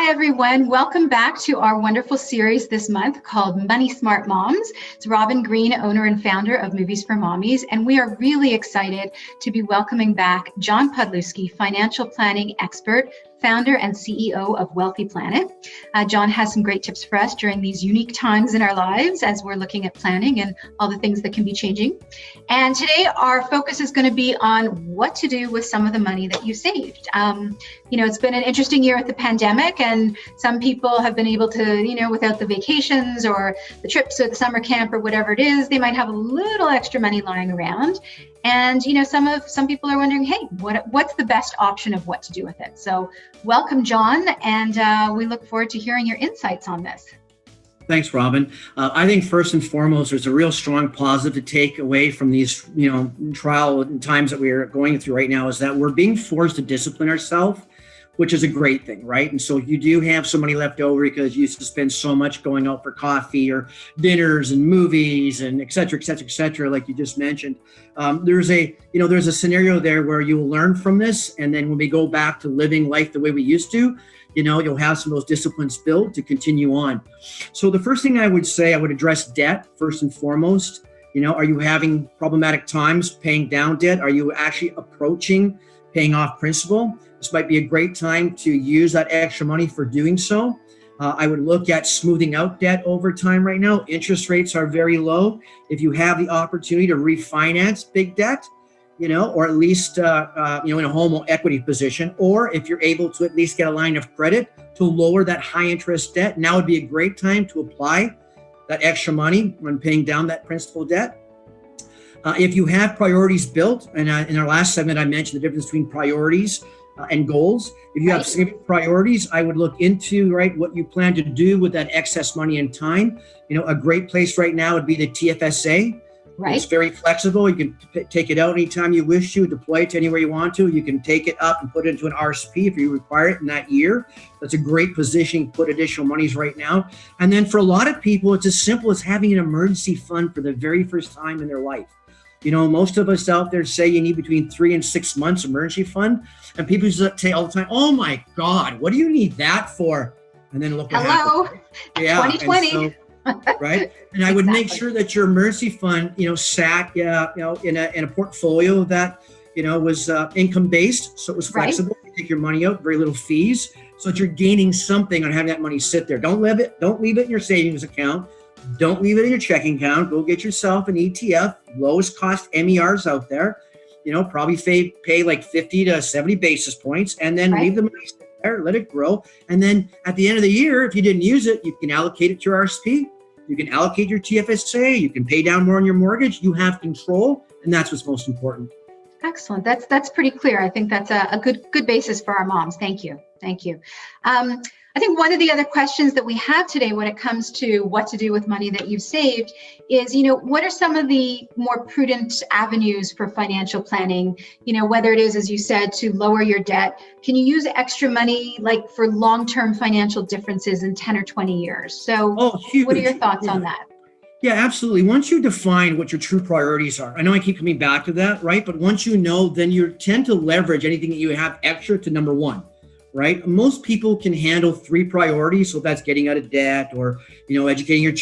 Hi, everyone. Welcome back to our wonderful series this month called Money Smart Moms. It's Robyn Green, owner and founder of Movies for Mommies, and we are really excited to be welcoming back John Podlewski, financial planning expert, founder and CEO of WealthyPlanet. John has some great tips for us during these unique times in our lives as we're looking at planning and all the things that can be changing. And today our focus is going to be on what to do with some of the money that you saved. It's been an interesting year with the pandemic, and some people have been able to, without the vacations or the trips or the summer camp or whatever it is, they might have a little extra money lying around. And some people are wondering, hey, what's the best option of what to do with it? So welcome, John, and we look forward to hearing your insights on this. Thanks, Robyn. I think first and foremost, there's a real strong positive to take away from these, trial times that we are going through right now, is that we're being forced to discipline ourselves, which is a great thing, right? And so you do have some money left over because you used to spend so much going out for coffee or dinners and movies and et cetera, like you just mentioned. There's a scenario there where you will learn from this. And then when we go back to living life the way we used to, you'll have some of those disciplines built to continue on. So the first thing I would say, I would address debt first and foremost. Are you having problematic times paying down debt? Are you actually approaching paying off principal? This might be a great time to use that extra money for doing so. I would look at smoothing out debt over time right now. Interest rates are very low. If you have the opportunity to refinance big debt, or at least, in a home equity position, or if you're able to at least get a line of credit to lower that high interest debt, now would be a great time to apply that extra money when paying down that principal debt. If you have priorities built, and in our last segment, I mentioned the difference between priorities and goals. If you have significant priorities, I would look into what you plan to do with that excess money and time. A great place right now would be the TFSA. Right. It's very flexible. You can take it out anytime you wish to, deploy it to anywhere you want to. You can take it up and put it into an RSP if you require it in that year. That's a great position to put additional monies right now. And then for a lot of people, it's as simple as having an emergency fund for the very first time in their life. Most of us out there say you need between 3 and 6 months emergency fund. And people say all the time, oh my God, what do you need that for? And then look what happened. Yeah, 2020. Right. And I would make sure that your emergency fund, sat, in a portfolio that, was income based. So it was flexible. You take your money out, very little fees, so that you're gaining something on having that money sit there. Don't leave it in your savings account. Don't leave it in your checking account. Go get yourself an ETF, lowest cost MERs out there. Probably pay like 50 to 70 basis points, and then leave the money there, let it grow. And then at the end of the year, if you didn't use it, you can allocate it to your RSP. You can allocate your TFSA. You can pay down more on your mortgage. You have control, and that's what's most important. Excellent. That's pretty clear. I think that's a good basis for our moms. Thank you. I think one of the other questions that we have today when it comes to what to do with money that you've saved is, what are some of the more prudent avenues for financial planning? Whether it is, as you said, to lower your debt. Can you use extra money like for long-term financial differences in 10 or 20 years? So what are your thoughts on that? Yeah, absolutely. Once you define what your true priorities are, I know I keep coming back to that, right? But once you know, then you tend to leverage anything that you have extra to number one. Right? Most people can handle 3 priorities. So that's getting out of debt or, educating your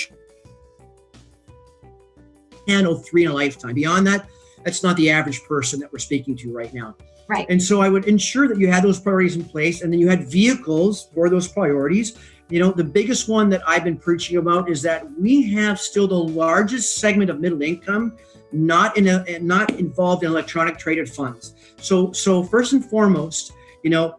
handle 3 in a lifetime. Beyond that, that's not the average person that we're speaking to right now. Right. And so I would ensure that you had those priorities in place, and then you had vehicles for those priorities. The biggest one that I've been preaching about is that we have still the largest segment of middle income not involved in electronic traded funds. So first and foremost,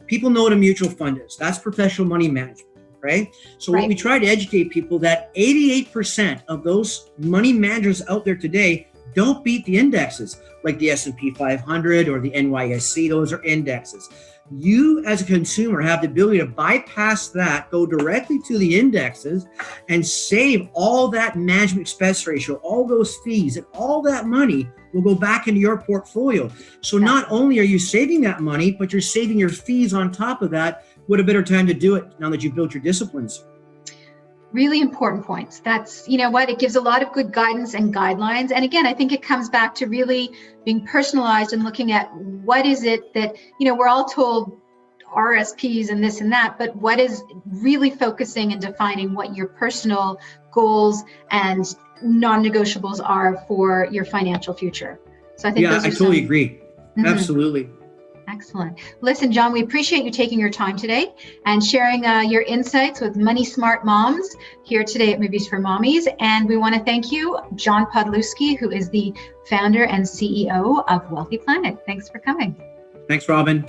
people know what a mutual fund is. That's professional money management, right? So what we try to educate people that 88% of those money managers out there today don't beat the indexes like the S&P 500 or the NYSE. Those are indexes. You as a consumer have the ability to bypass that, go directly to the indexes and save all that management expense ratio, all those fees, and all that money will go back into your portfolio. So not only are you saving that money, but you're saving your fees on top of that. What a better time to do it now that you've built your disciplines. Really important points. That's, it gives a lot of good guidance and guidelines. And again, I think it comes back to really being personalized and looking at what is it that, we're all told RSPs and this and that, but what is really focusing and defining what your personal goals and non-negotiables are for your financial future. So I think I totally agree. Absolutely. Excellent. Listen, John, we appreciate you taking your time today and sharing your insights with Money Smart Moms here today at Movies for Mommies. And we want to thank you, John Podlewski, who is the founder and CEO of WealthyPlanet. Thanks for coming. Thanks, Robyn.